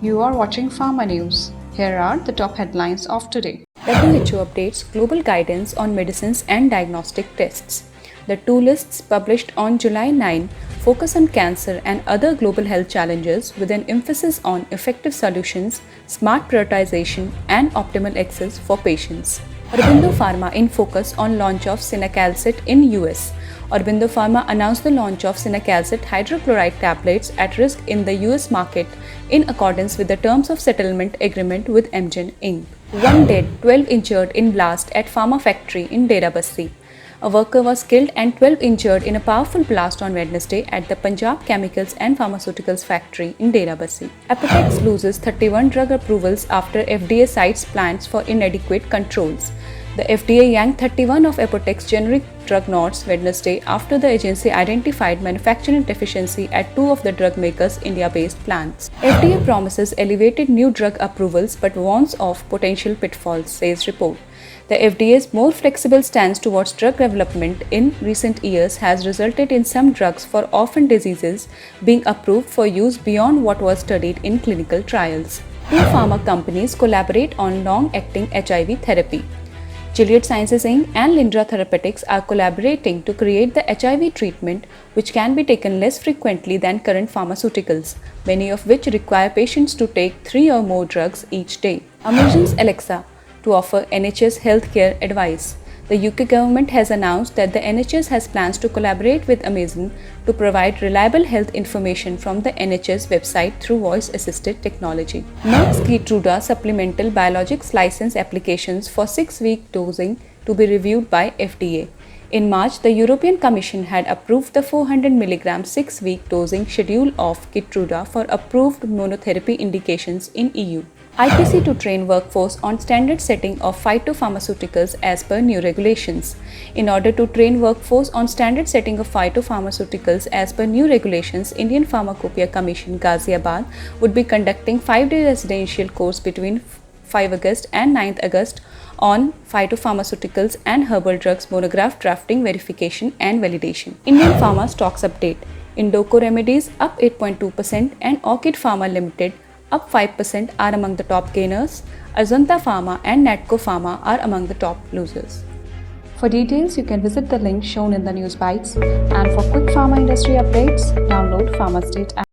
You are watching Pharma News. Here are the top headlines of today. WHO updates global guidance on medicines and diagnostic tests. The two lists published on July 9 focus on cancer and other global health challenges with an emphasis on effective solutions, smart prioritization, and optimal access for patients. Aurobindo Pharma in focus on launch of cinacalcet in US. Aurobindo Pharma announced the launch of cinacalcet hydrochloride tablets at risk in the US market in accordance with the terms of settlement agreement with Amgen Inc. 1 dead, 12 injured in blast at Pharma factory in Dera Bassi. A worker was killed and 12 injured in a powerful blast on Wednesday at the Punjab Chemicals and Pharmaceuticals factory in Dera Bassi. Apotex loses 31 drug approvals after FDA cites plans for inadequate controls. The FDA yanked 31 of Apotex generic drug notes Wednesday after the agency identified manufacturing deficiency at 2 of the drug makers' India-based plants. FDA promises elevated new drug approvals but warns of potential pitfalls, says report. The FDA's more flexible stance towards drug development in recent years has resulted in some drugs for orphan diseases being approved for use beyond what was studied in clinical trials. Two pharma companies collaborate on long-acting HIV therapy. Gilead Sciences Inc. and Lindra Therapeutics are collaborating to create the HIV treatment which can be taken less frequently than current pharmaceuticals, many of which require patients to take 3 or more drugs each day. Amazon's Alexa to offer NHS healthcare advice. The UK government has announced that the NHS has plans to collaborate with Amazon to provide reliable health information from the NHS website through voice-assisted technology. Merck's Keytruda supplemental biologics license applications for 6-week dosing to be reviewed by FDA. In March, the European Commission had approved the 400 mg 6-week dosing schedule of Keytruda for approved monotherapy indications in EU. IPC to train workforce on standard setting of phytopharmaceuticals as per new regulations. In order to train workforce on standard setting of phytopharmaceuticals as per new regulations, Indian Pharmacopoeia Commission Ghaziabad would be conducting 5-day residential course between 5 August and 9 August on phytopharmaceuticals and herbal drugs monograph drafting, verification and validation. Indian Pharma stocks update. Indoco Remedies up 8.2% and Orchid Pharma Limited up 5% are among the top gainers. Ajanta Pharma and Natco Pharma are among the top losers. For details, you can visit the link shown in the news bites. And for quick pharma industry updates, download PharmaState app.